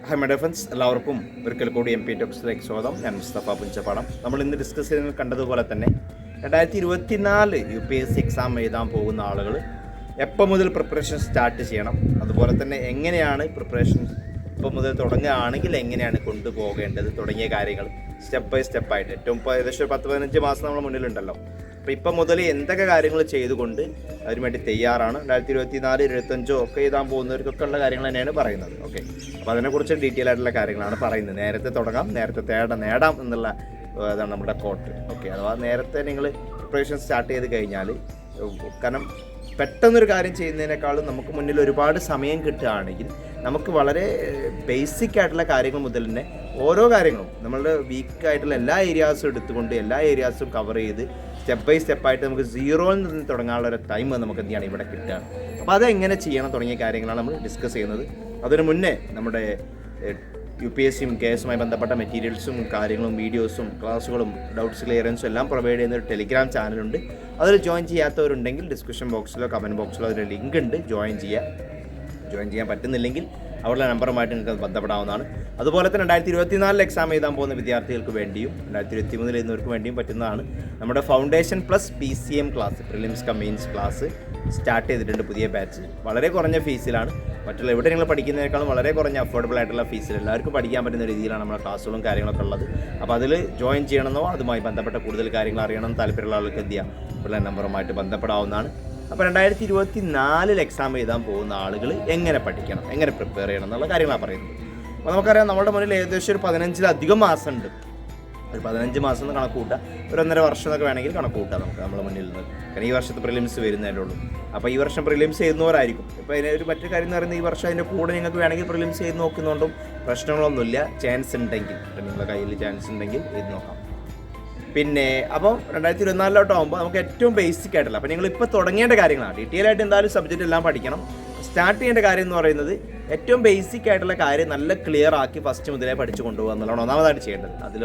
High my dear friends, എല്ലാവർക്കും ഒരിക്കൽ കൂടി MP ടോക്സിലേക്ക് സ്വാഗതം. ഞാൻ മുസ്തഫ പുഞ്ചപ്പാടം. നമ്മൾ ഇന്ന് ഡിസ്കസ് ചെയ്ത് കണ്ടതുപോലെ തന്നെ 2024 UPSC എക്സാം എഴുതാൻ പോകുന്ന ആളുകൾ എപ്പോൾ മുതൽ പ്രിപ്പറേഷൻ സ്റ്റാർട്ട് ചെയ്യണം, അതുപോലെ തന്നെ എങ്ങനെയാണ് പ്രിപ്പറേഷൻ ഇപ്പോൾ മുതൽ തുടങ്ങുകയാണെങ്കിൽ എങ്ങനെയാണ് കൊണ്ടുപോകേണ്ടത് തുടങ്ങിയ കാര്യങ്ങൾ സ്റ്റെപ്പ് ബൈ സ്റ്റെപ്പായിട്ട് ഏകദേശം ഒരു 10-15 മാസം നമ്മൾ മുന്നിലുണ്ടല്ലോ. അപ്പോൾ ഇപ്പം മുതൽ എന്തൊക്കെ കാര്യങ്ങൾ ചെയ്തുകൊണ്ട് അതിന് വേണ്ടി തയ്യാറാണ്. 2024, 2025 ഒക്കെ എഴുതാൻ പോകുന്നവർക്കൊക്കെ ഉള്ള കാര്യങ്ങൾ തന്നെയാണ് പറയുന്നത്. ഓക്കെ, അപ്പോൾ അതിനെക്കുറിച്ച് ഡീറ്റെയിൽ ആയിട്ടുള്ള കാര്യങ്ങളാണ് പറയുന്നത്. നേരത്തെ തുടങ്ങാം, നേരത്തെ നേടാം എന്നുള്ള അതാണ് നമ്മുടെ കോട്ട്. ഓക്കെ, അഥവാ നേരത്തെ നിങ്ങൾ പ്രിപ്പറേഷൻ സ്റ്റാർട്ട് ചെയ്ത് കഴിഞ്ഞാൽ, കാരണം പെട്ടെന്നൊരു കാര്യം ചെയ്യുന്നതിനേക്കാളും നമുക്ക് മുന്നിൽ ഒരുപാട് സമയം കിട്ടുകയാണെങ്കിൽ നമുക്ക് വളരെ ബേസിക് ആയിട്ടുള്ള കാര്യങ്ങൾ മുതൽ തന്നെ ഓരോ കാര്യങ്ങളും നമ്മളുടെ വീക്കായിട്ടുള്ള എല്ലാ ഏരിയാസും എടുത്തുകൊണ്ട് എല്ലാ ഏരിയാസും കവർ ചെയ്ത് സ്റ്റെപ്പ് ബൈ സ്റ്റെപ്പായിട്ട് നമുക്ക് സീറോയിൽ നിന്ന് തുടങ്ങാനുള്ള ഒരു ടൈം നമുക്ക് എന്ത് ചെയ്യണം ഇവിടെ കിട്ടുകയാണ്. അപ്പോൾ അതെങ്ങനെ ചെയ്യണം തുടങ്ങിയ കാര്യങ്ങളാണ് നമ്മൾ ഡിസ്കസ് ചെയ്യുന്നത്. അതിന് മുന്നേ നമ്മുടെ UPSCയും കേസുമായി ബന്ധപ്പെട്ട മെറ്റീരിയൽസും കാര്യങ്ങളും വീഡിയോസും ക്ലാസ്സുകളും ഡൗട്ട്സ് ക്ലിയറൻസും എല്ലാം പ്രൊവൈഡ് ചെയ്യുന്ന ഒരു ടെലിഗ്രാം ചാനലുണ്ട്. അതിൽ ജോയിൻ ചെയ്യാത്തവരുണ്ടെങ്കിൽ ഡിസ്ക്രിപ്ഷൻ ബോക്സിലോ കമൻറ്റ് ബോക്സിലോ അതിൻ്റെ ലിങ്ക് ഉണ്ട്, ജോയിൻ ചെയ്യാൻ പറ്റുന്നില്ലെങ്കിൽ അവരുടെ നമ്പറുമായിട്ട് നിങ്ങൾക്ക് ബന്ധപ്പെടാവുന്നതാണ്. അതുപോലെ തന്നെ 2024 എക്സാം എഴുതാൻ പോകുന്ന വിദ്യാർത്ഥികൾക്ക് വേണ്ടിയും 2023 എഴുതുന്നവർക്ക് വേണ്ടിയും പറ്റുന്നതാണ്. നമ്മുടെ foundation plus PCM class, prelims come mains class start ചെയ്തിട്ടുണ്ട്. പുതിയ ബാച്ച് വളരെ കുറഞ്ഞ ഫീസിലാണ്, മറ്റുള്ള എവിടെ നിങ്ങൾ പഠിക്കുന്നതിനേക്കാളും വളരെ കുറഞ്ഞ അഫോർഡബിൾ ആയിട്ടുള്ള ഫീസിൽ എല്ലാവർക്കും പഠിക്കാൻ പറ്റുന്ന രീതിയിലാണ് നമ്മുടെ ക്ലാസ്സുകളും കാര്യങ്ങളൊക്കെ ഉള്ളത്. അപ്പോൾ അതിൽ ജോയിൻ ചെയ്യണമെന്നോ അതുമായി ബന്ധപ്പെട്ട കൂടുതൽ കാര്യങ്ങൾ അറിയണമെന്ന് താല്പര്യമുള്ള ആൾക്ക് എന്ത് ചെയ്യാം, ഉള്ള നമ്പറുമായിട്ട് ബന്ധപ്പെടാവുന്നതാണ്. അപ്പോൾ 2024 എക്സാം എഴുതാൻ പോകുന്ന ആളുകൾ എങ്ങനെ പഠിക്കണം, എങ്ങനെ പ്രിപ്പയർ ചെയ്യണം എന്നുള്ള കാര്യങ്ങളാണ് പറയുന്നത്. അപ്പോൾ നമുക്കറിയാം, നമ്മുടെ മുന്നിൽ ഏകദേശം ഒരു 15-ലധികം മാസം ഉണ്ട്. ഒരു 15 മാസം എന്ന് കണക്ക് കൂട്ടുക, ഒരു 1.5 വർഷം എന്നൊക്കെ വേണമെങ്കിൽ കണക്ക് കൂട്ടാം നമുക്ക് നമ്മുടെ മുന്നിൽ നിന്ന്. കാരണം ഈ വർഷത്തെ പ്രിലിംസ് വരുന്നതല്ലേ ഉള്ളൂ. അപ്പോൾ ഈ വർഷം പ്രിലിംസ് ചെയ്യുന്നവരായിരിക്കും. ഇപ്പോൾ അതിന് ഒരു മറ്റു കാര്യം എന്ന് പറയുന്നത്, ഈ വർഷം അതിൻ്റെ കൂടെ നിങ്ങൾക്ക് വേണമെങ്കിൽ പ്രിലിംസ് ചെയ്ത് നോക്കുന്നതുകൊണ്ടും പ്രശ്നങ്ങളൊന്നുമില്ല. ചാൻസ് ഉണ്ടെങ്കിൽ, നിങ്ങളുടെ കയ്യിൽ ചാൻസ് ഉണ്ടെങ്കിൽ ചെയ്ത് നോക്കാം. പിന്നെ അപ്പോൾ 2024 നമുക്ക് ഏറ്റവും ബേസിക് ആയിട്ടുള്ള, അപ്പോൾ നിങ്ങൾ ഇപ്പോൾ തുടങ്ങേണ്ട കാര്യങ്ങളാണ്. ഡീറ്റെയിൽ ആയിട്ട് എന്തായാലും സബ്ജക്റ്റ് എല്ലാം പഠിക്കണം. സ്റ്റാർട്ട് ചെയ്യേണ്ട കാര്യം എന്ന് പറയുന്നത് ഏറ്റവും ബേസിക് ആയിട്ടുള്ള കാര്യം നല്ല ക്ലിയർ ആക്കി ഫസ്റ്റ് മുതലേ പഠിച്ചു കൊണ്ടുപോകുക എന്നുള്ളതാണ് ഒന്നാമതായിട്ട് ചെയ്യേണ്ടത്. അതിൽ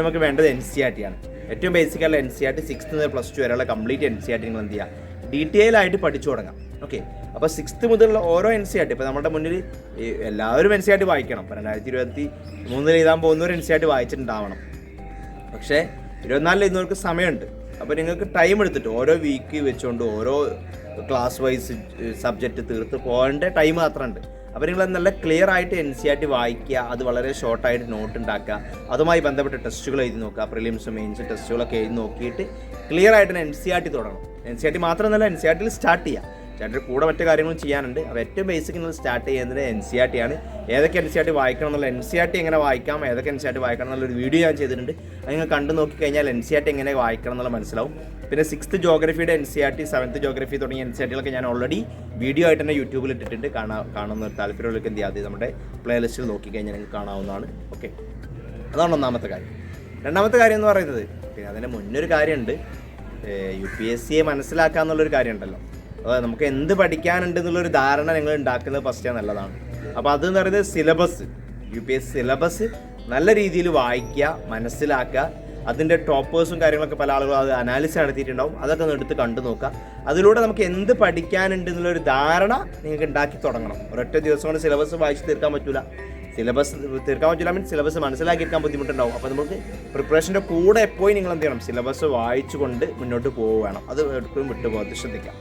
നമുക്ക് വേണ്ടത് NCERT ആണ്. ഏറ്റവും ബേസിക് ആയിട്ടുള്ള NCERT 6th മുതൽ +2 വരെയുള്ള കംപ്ലീറ്റ് NCERT നിങ്ങൾ എന്ത് ചെയ്യുക, ഡീറ്റെയിൽ ആയിട്ട് പഠിച്ചു തുടങ്ങാം. ഓക്കെ, അപ്പോൾ 6th മുതലുള്ള ഓരോ NCERT, ഇപ്പോൾ നമ്മുടെ മുന്നിൽ എല്ലാവരും NCERT വായിക്കണം. ഇപ്പോൾ 2023 എഴുതാൻ പോകുന്നവർ NCERT വായിച്ചിട്ടുണ്ടാവണം. പക്ഷേ 24 എഴുതുന്നവർക്ക് സമയമുണ്ട്. അപ്പോൾ നിങ്ങൾക്ക് ടൈം എടുത്തിട്ട് ഓരോ വീക്ക് വെച്ചുകൊണ്ട് ഓരോ ക്ലാസ് വൈസ് സബ്ജക്റ്റ് തീർത്ത് പോകേണ്ട ടൈം മാത്രമുണ്ട്. അപ്പോൾ നിങ്ങൾ നല്ല ക്ലിയർ ആയിട്ട് NCERT വായിക്കുക, അത് വളരെ ഷോർട്ടായിട്ട് നോട്ട് ഉണ്ടാക്കുക, അതുമായി ബന്ധപ്പെട്ട ടെസ്റ്റുകൾ എഴുതി നോക്കുക, പ്രിലിംസ് മെയിൻസ് ടെസ്റ്റുകളൊക്കെ എഴുതി നോക്കിയിട്ട് ക്ലിയർ ആയിട്ട് NCERT തുടങ്ങണം. NCERT മാത്രമല്ല, NCERTയിൽ സ്റ്റാർട്ട് ചെയ്യുക. സ്റ്റാർട്ടിൽ കൂടെ മറ്റു കാര്യങ്ങളും ചെയ്യാനുണ്ട്. അപ്പോൾ ഏറ്റവും ബേസിക് നിങ്ങൾ സ്റ്റാർട്ട് ചെയ്യുന്നത് NCERT ആണ്. ഏതൊക്കെ NCERT വായിക്കണം എന്നുള്ള, NCERT എങ്ങനെ വായിക്കാം, ഏതൊക്കെ NCERT വായിക്കണം എന്നുള്ളൊരു വീഡിയോ ഞാൻ ചെയ്തിട്ടുണ്ട്. അത് നിങ്ങൾ കണ്ടു നോക്കിക്കഴിഞ്ഞാൽ NCERT എങ്ങനെ വായിക്കണം എന്നുള്ള മനസ്സിലാവും. പിന്നെ 6th ജോഗ്രഫിയുടെ NCERT, 7th ജോഗ്രഫി തുടങ്ങിയ NCERTകളൊക്കെ ഞാൻ ഓൾറെഡി വീഡിയോ ആയിട്ട് തന്നെ യൂട്യൂബിൽ ഇട്ടിട്ടുണ്ട്. കാണുന്ന താല്പര്യമുള്ളവർക്ക് എന്ത് ചെയ്യാതെ നമ്മുടെ പ്ലേലിസ്റ്റിൽ നോക്കിക്കഴിഞ്ഞാൽ നിങ്ങൾക്ക് കാണാവുന്നതാണ്. ഓക്കെ, അതാണ് ഒന്നാമത്തെ കാര്യം. രണ്ടാമത്തെ കാര്യം എന്ന് പറയുന്നത്, പിന്നെ അതിന് മുന്നൊരു കാര്യമുണ്ട്, UPSCയെ മനസ്സിലാക്കുക എന്നുള്ളൊരു കാര്യമുണ്ടല്ലോ. അപ്പോൾ നമുക്ക് എന്ത് പഠിക്കാനുണ്ട് എന്നുള്ളൊരു ധാരണ നിങ്ങൾ ഉണ്ടാക്കുന്നത് ഫസ്റ്റ് നല്ലതാണ്. അപ്പോൾ അതെന്ന് പറയുന്നത് സിലബസ്, UPSC സിലബസ് നല്ല രീതിയിൽ വായിക്കുക, മനസ്സിലാക്കുക. അതിൻ്റെ ടോപ്പേഴ്സും കാര്യങ്ങളൊക്കെ പല ആളുകളും അത് അനാലിസിസ് നടത്തിയിട്ടുണ്ടാവും. അതൊക്കെ ഒന്ന് എടുത്ത് കണ്ടു നോക്കുക. അതിലൂടെ നമുക്ക് എന്ത് പഠിക്കാനുണ്ട് എന്നുള്ളൊരു ധാരണ നിങ്ങൾക്ക് ഉണ്ടാക്കി തുടങ്ങണം. ഒരൊറ്റ ദിവസം കൊണ്ട് സിലബസ് വായിച്ച് തീർക്കാൻ പറ്റില്ല. മീൻസ് സിലബസ് മനസ്സിലാക്കിയിരിക്കാൻ ബുദ്ധിമുട്ടുണ്ടാവും. അപ്പോൾ നമുക്ക് പ്രിപ്പറേഷൻ്റെ കൂടെ എപ്പോഴും നിങ്ങൾ എന്ത് ചെയ്യണം, സിലബസ് വായിച്ചുകൊണ്ട് മുന്നോട്ട് പോവുകയാണ്. അത് എപ്പോഴും വിട്ടുപോകാതെ ശ്രദ്ധിക്കാം.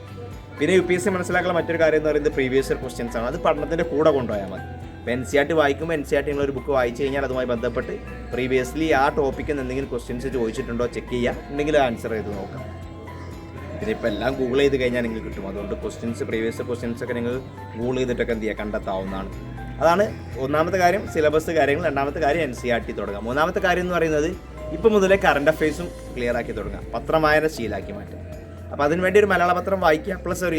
പിന്നെ UPSC മനസ്സിലാക്കുന്ന മറ്റൊരു കാര്യം എന്ന് പറയുന്നത് പ്രീവിയസ് ഇയർ ക്വസ്റ്റ്യൻസ് ആണ്. അത് പഠനത്തിൻ്റെ കൂടെ കൊണ്ടുപോയാൽ മതി. ഇപ്പോൾ NCERT വായിക്കുമ്പോൾ NCERT നിങ്ങളൊരു ബുക്ക് വായിച്ചു കഴിഞ്ഞാൽ അതുമായി ബന്ധപ്പെട്ട് പ്രീവിയസ്ലി ആ ടോപ്പിക്കിൽ നിന്ന് എന്തെങ്കിലും ക്വസ്റ്റ്യൻസ് ചോദിച്ചിട്ടുണ്ടോ ചെക്ക് ചെയ്യുക, ഉണ്ടെങ്കിൽ ആൻസർ ചെയ്ത് നോക്കാം. പിന്നെ ഇപ്പോൾ എല്ലാം ഗൂഗിൾ ചെയ്ത് കഴിഞ്ഞാൽ നിങ്ങൾക്ക് കിട്ടും. അതുകൊണ്ട് പ്രീവിയസ് ക്വസ്റ്റ്യൻസ് ഒക്കെ നിങ്ങൾ ഗൂഗിൾ ചെയ്തിട്ടൊക്കെ എന്ത് ചെയ്യുക, കണ്ടെത്താവുന്നതാണ്. അതാണ് ഒന്നാമത്തെ കാര്യം, സിലബസ് കാര്യങ്ങൾ. രണ്ടാമത്തെ കാര്യം NCERT തുടങ്ങാം. മൂന്നാമത്തെ കാര്യം എന്ന് പറയുന്നത് ഇപ്പോൾ മുതലേ കറണ്ട് അഫയേഴ്സും ക്ലിയർ ആക്കി തുടങ്ങാം. പത്രം വായന ശീലമാക്കി മാറ്റുക. അപ്പോൾ അതിനുവേണ്ടി ഒരു മലയാള പത്രം വായിക്കുക, പ്ലസ് ഒരു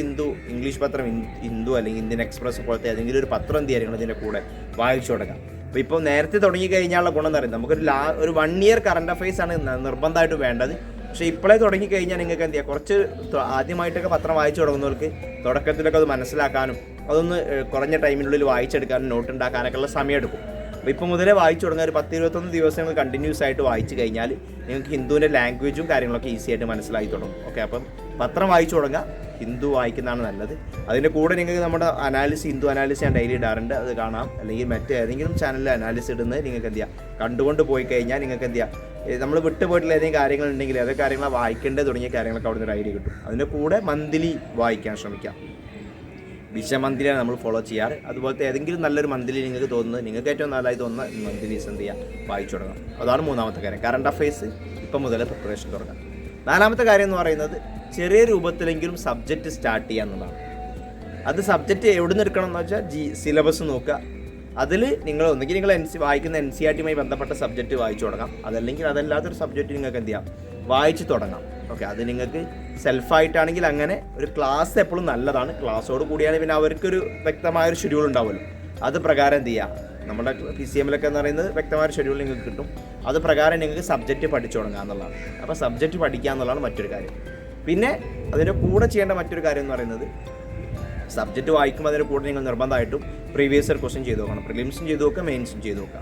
ഇംഗ്ലീഷ് പത്രം, ഹിന്ദു അല്ലെങ്കിൽ ഇന്ത്യൻ എക്സ്പ്രസ് പോലത്തെ ഏതെങ്കിലും ഒരു പത്രം എന്ത് ചെയ്യുക, ഇതിൻ്റെ കൂടെ വായിച്ചു തുടങ്ങാം. അപ്പോൾ ഇപ്പോൾ നേരത്തെ തുടങ്ങി കഴിഞ്ഞാലുള്ള ഗുണം എന്ന് പറയുന്നത് നമുക്കൊരു 1 ഇയർ കറണ്ട് അഫയേഴ്സ് ആണ് നിർബന്ധമായിട്ട് വേണ്ടത്. പക്ഷേ ഇപ്പോഴേ തുടങ്ങി കഴിഞ്ഞാൽ നിങ്ങൾക്ക് എന്ത് ചെയ്യുക, കുറച്ച് ആദ്യമായിട്ടൊക്കെ പത്രം വായിച്ചു തുടങ്ങുന്നവർക്ക് തുടക്കത്തിലൊക്കെ അത് മനസ്സിലാക്കാനും അതൊന്ന് കുറഞ്ഞ ടൈമിനുള്ളിൽ വായിച്ചെടുക്കാനും നോട്ട് ഉണ്ടാക്കാനൊക്കെ ഉള്ള സമയം എടുക്കും. അപ്പോൾ ഇപ്പോൾ മുതലേ വായിച്ചു തുടങ്ങുക. ഒരു 10-21 ദിവസങ്ങൾ കണ്ടിന്യൂസ് ആയിട്ട് വായിച്ചു കഴിഞ്ഞാൽ നിങ്ങൾക്ക് ഹിന്ദുവിൻ്റെ ലാംഗ്വേജും കാര്യങ്ങളൊക്കെ ഈസി ആയിട്ട് മനസ്സിലായി തുടങ്ങും. ഓക്കെ, അപ്പം പത്രം വായിച്ചു തുടങ്ങുക, ഹിന്ദു വായിക്കുന്നതാണ് നല്ലത്. അതിൻ്റെ കൂടെ നിങ്ങൾക്ക് നമ്മുടെ അനാലിസിസ്, ഹിന്ദു അനാലിസിസ് ഞാൻ ഡെയിലി ഇടാറുണ്ട്, അത് കാണാം. അല്ലെങ്കിൽ മറ്റേതെങ്കിലും ചാനലിൽ അനാലിസിസ് ഇടുന്നത് നിങ്ങൾക്ക് എന്ത് ചെയ്യാം, കണ്ടുകൊണ്ട് പോയി കഴിഞ്ഞാൽ നിങ്ങൾക്ക് എന്ത് ചെയ്യാം, നമ്മൾ വിട്ടുപോയിട്ടുള്ള ഏതെങ്കിലും കാര്യങ്ങളുണ്ടെങ്കിൽ അതേ കാര്യങ്ങൾ വായിക്കേണ്ടത് തുടങ്ങിയ കാര്യങ്ങളൊക്കെ അവിടെ നിന്ന് ഒരു ഐഡിയ കിട്ടും. അതിൻ്റെ കൂടെ മന്ത്ലി വായിക്കാൻ ശ്രമിക്കാം. വിഷമന്ത്ലിയാണ് നമ്മൾ ഫോളോ ചെയ്യാറ്. അതുപോലത്തെ ഏതെങ്കിലും നല്ലൊരു മന്ത്ലി നിങ്ങൾക്ക് തോന്നുന്നത്, നിങ്ങൾക്ക് ഏറ്റവും നല്ലതായി തോന്നുന്ന മന്ത്ലീസ് എന്ത് ചെയ്യുക, വായിച്ചു തുടങ്ങാം. അതാണ് മൂന്നാമത്തെ കാര്യം. കറണ്ട് അഫയേഴ്സ് ഇപ്പം മുതലേ പ്രിപ്പറേഷൻ തുടങ്ങാം. നാലാമത്തെ കാര്യം എന്ന് പറയുന്നത് ചെറിയ രൂപത്തിലെങ്കിലും സബ്ജക്റ്റ് സ്റ്റാർട്ട് ചെയ്യുക എന്നുള്ളതാണ്. അത് സബ്ജക്റ്റ് എവിടെ നിന്ന് എടുക്കണം എന്ന് വെച്ചാൽ സിലബസ് നോക്കുക. അതിൽ നിങ്ങൾ ഒന്നുകിൽ നിങ്ങൾ വായിക്കുന്ന NCERT-യുമായി ബന്ധപ്പെട്ട സബ്ജക്റ്റ് വായിച്ചു തുടങ്ങാം. അതല്ലെങ്കിൽ അതല്ലാത്തൊരു സബ്ജക്റ്റ് നിങ്ങൾക്ക് എന്ത് ചെയ്യാം, വായിച്ച് തുടങ്ങാം. ഓക്കെ, അത് നിങ്ങൾക്ക് സെൽഫായിട്ടാണെങ്കിൽ അങ്ങനെ ഒരു ക്ലാസ് എപ്പോഴും നല്ലതാണ്. ക്ലാസ്സോട് കൂടിയാണ് പിന്നെ അവർക്കൊരു വ്യക്തമായൊരു ഷെഡ്യൂൾ ഉണ്ടാവുമല്ലോ. അത് പ്രകാരം എന്ത് ചെയ്യുക, നമ്മുടെ PCM-ലൊക്കെ എന്ന് പറയുന്നത് വ്യക്തമായൊരു ഷെഡ്യൂൾ നിങ്ങൾക്ക് കിട്ടും. അത് പ്രകാരം നിങ്ങൾക്ക് സബ്ജക്റ്റ് പഠിച്ചു തുടങ്ങുക എന്നുള്ളതാണ്. അപ്പോൾ സബ്ജക്റ്റ് പഠിക്കുക എന്നുള്ളതാണ് മറ്റൊരു കാര്യം. പിന്നെ അതിൻ്റെ കൂടെ ചെയ്യേണ്ട മറ്റൊരു കാര്യം എന്ന് പറയുന്നത് സബ്ജക്റ്റ് വായിക്കുമ്പോൾ അതിൻ്റെ കൂടെ നിങ്ങൾ നിർബന്ധമായിട്ടും പ്രീവിയസ് ഇയർ ക്വസ്റ്റ്യൻ ചെയ്ത് നോക്കണം. പ്രിലിംസും ചെയ്ത് നോക്കുക, മെയിൻസും ചെയ്ത് നോക്കുക.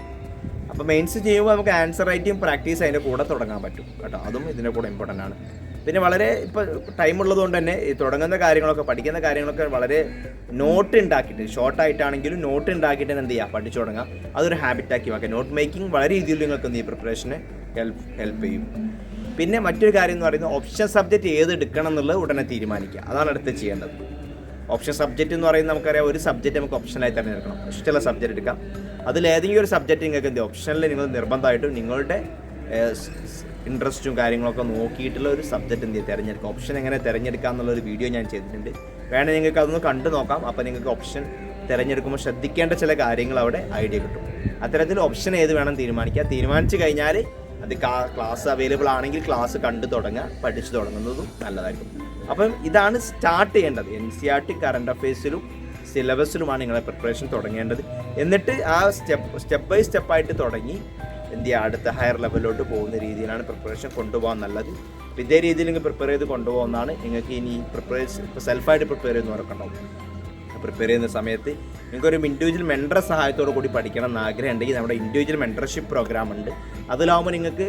അപ്പോൾ മെയിൻസ് ചെയ്യുമ്പോൾ നമുക്ക് ആൻസർ റൈറ്റിംഗ് പ്രാക്ടീസ് അതിൻ്റെ കൂടെ തുടങ്ങാൻ പറ്റും കേട്ടോ. അതും ഇതിൻ്റെ കൂടെ ഇമ്പോർട്ടൻ്റ് ആണ്. പിന്നെ വളരെ ഇപ്പോൾ ടൈം ഉള്ളതുകൊണ്ട് തന്നെ ഈ തുടങ്ങുന്ന കാര്യങ്ങളൊക്കെ, പഠിക്കുന്ന കാര്യങ്ങളൊക്കെ വളരെ നോട്ട് ഉണ്ടാക്കിയിട്ട്, ഷോർട്ടായിട്ടാണെങ്കിലും നോട്ട് ഉണ്ടാക്കിയിട്ട് എന്ത് ചെയ്യുക, പഠിച്ചു തുടങ്ങുക. അതൊരു ഹാബിറ്റാക്കി വെക്കുക. നോട്ട് മേക്കിംഗ് വളരെ രീതിയിൽ നിങ്ങൾക്ക് എന്ത് ചെയ്യും, പ്രിപ്പറേഷനെ ഹെൽപ്പ് ചെയ്യും. പിന്നെ മറ്റൊരു കാര്യം എന്ന് പറയുന്നത് ഓപ്ഷൻ സബ്ജക്റ്റ് ഏത് എടുക്കണം എന്നുള്ളത് ഉടനെ തീരുമാനിക്കുക. അതാണ് അടുത്ത് ചെയ്യേണ്ടത്. ഓപ്ഷൻ സബ്ജക്റ്റ് എന്ന് പറയുന്നത് നമുക്കറിയാം, ഒരു സബ്ജക്റ്റ് നമുക്ക് ഓപ്ഷനായി തിരഞ്ഞെടുക്കണം. ഇഷ്ടമുള്ള സബ്ജക്റ്റ് എടുക്കാം. അതിലേതെങ്കിലും ഒരു സബ്ജക്റ്റ് നിങ്ങൾക്ക് എന്ത് ഓപ്ഷനിൽ നിങ്ങൾ നിർബന്ധമായിട്ടും നിങ്ങളുടെ ഇൻട്രസ്റ്റും കാര്യങ്ങളൊക്കെ നോക്കിയിട്ടുള്ള ഒരു സബ്ജക്റ്റ് എന്ത് ചെയ്യുക, തിരഞ്ഞെടുക്കുക. ഓപ്ഷൻ എങ്ങനെ തിരഞ്ഞെടുക്കുക എന്നുള്ളൊരു വീഡിയോ ഞാൻ ചെയ്തിട്ടുണ്ട്. വേണമെങ്കിൽ നിങ്ങൾക്ക് അതൊന്ന് കണ്ടു നോക്കാം. അപ്പോൾ നിങ്ങൾക്ക് ഓപ്ഷൻ തിരഞ്ഞെടുക്കുമ്പോൾ ശ്രദ്ധിക്കേണ്ട ചില കാര്യങ്ങൾ അവിടെ ഐഡിയ കിട്ടും. അത്തരത്തിൽ ഓപ്ഷൻ ഏത് വേണം തീരുമാനിക്കുക. തീരുമാനിച്ചു കഴിഞ്ഞാൽ അത് ക്ലാസ് അവൈലബിൾ ആണെങ്കിൽ ക്ലാസ് കണ്ടു തുടങ്ങുക, പഠിച്ചു തുടങ്ങുന്നതും നല്ലതായിരിക്കും. അപ്പം ഇതാണ് സ്റ്റാർട്ട് ചെയ്യേണ്ടത്. NCERT കറണ്ട് അഫയേഴ്സിലും സിലബസിലുമാണ് നിങ്ങളെ പ്രിപ്പറേഷൻ തുടങ്ങേണ്ടത്. എന്നിട്ട് ആ സ്റ്റെപ്പ് ബൈ സ്റ്റെപ്പായിട്ട് തുടങ്ങി എന്ത് ചെയ്യുക, അടുത്ത ഹയർ ലെവലിലോട്ട് പോകുന്ന രീതിയിലാണ് പ്രിപ്പറേഷൻ കൊണ്ടുപോകാൻ നല്ലത്. അപ്പോൾ ഇതേ രീതിയിൽ നിങ്ങൾ പ്രിപ്പയർ ചെയ്ത് കൊണ്ടുപോകുന്നതാണ് നിങ്ങൾക്ക് ഇനി ഇപ്പോൾ സെൽഫായിട്ട് പ്രിപ്പയർ ചെയ്യുന്ന ഉറക്കുണ്ടാവും. പ്രിപ്പയർ ചെയ്യുന്ന സമയത്ത് നിങ്ങൾക്കൊരു ഇൻഡിവിജ്വൽ മെൻറ്ററെ സഹായത്തോടു കൂടി പഠിക്കണം എന്ന് ആഗ്രഹം ഉണ്ടെങ്കിൽ നമ്മുടെ ഇൻഡിവിജ്വൽ മെൻറ്റർഷിപ്പ് പ്രോഗ്രാം ഉണ്ട്. അതിലാവുമ്പോൾ നിങ്ങൾക്ക്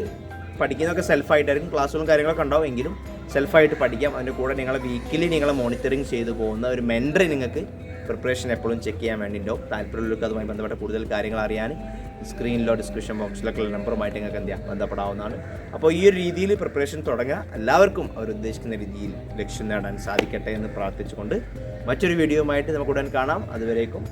പഠിക്കുന്നതൊക്കെ സെൽഫായിട്ടായിരിക്കും. ക്ലാസ്സുകളും കാര്യങ്ങളൊക്കെ ഉണ്ടാവും, എങ്കിലും സെൽഫായിട്ട് പഠിക്കാം. അതിൻ്റെ കൂടെ നിങ്ങളെ വീക്കിലി നിങ്ങളെ മോണിറ്ററിങ് ചെയ്തു പോകുന്ന ഒരു മെൻറ്ററെ നിങ്ങൾക്ക് പ്രിപ്പറേഷൻ എപ്പോഴും ചെക്ക് ചെയ്യാൻ വേണ്ടിയിട്ടുണ്ടാവും. താല്പര്യമുള്ളവർക്ക് അതുമായി ബന്ധപ്പെട്ട കൂടുതൽ കാര്യങ്ങൾ അറിയാൻ സ്ക്രീനിലോ ഡിസ്ക്രിപ്ഷൻ ബോക്സിലൊക്കെ നമ്പറുമായിട്ട് നിങ്ങൾക്ക് എന്ത് ചെയ്യാം, ബന്ധപ്പെടാവുന്നതാണ്. അപ്പോൾ ഈ ഒരു രീതിയിൽ പ്രിപ്പറേഷൻ തുടങ്ങുക. എല്ലാവർക്കും അവർ ഉദ്ദേശിക്കുന്ന രീതിയിൽ ലക്ഷ്യം നേടാൻ സാധിക്കട്ടെ എന്ന് പ്രാർത്ഥിച്ചുകൊണ്ട് മറ്റൊരു വീഡിയോയുമായിട്ട് നമുക്ക് ഉടൻ കാണാം. അതുവരേക്കും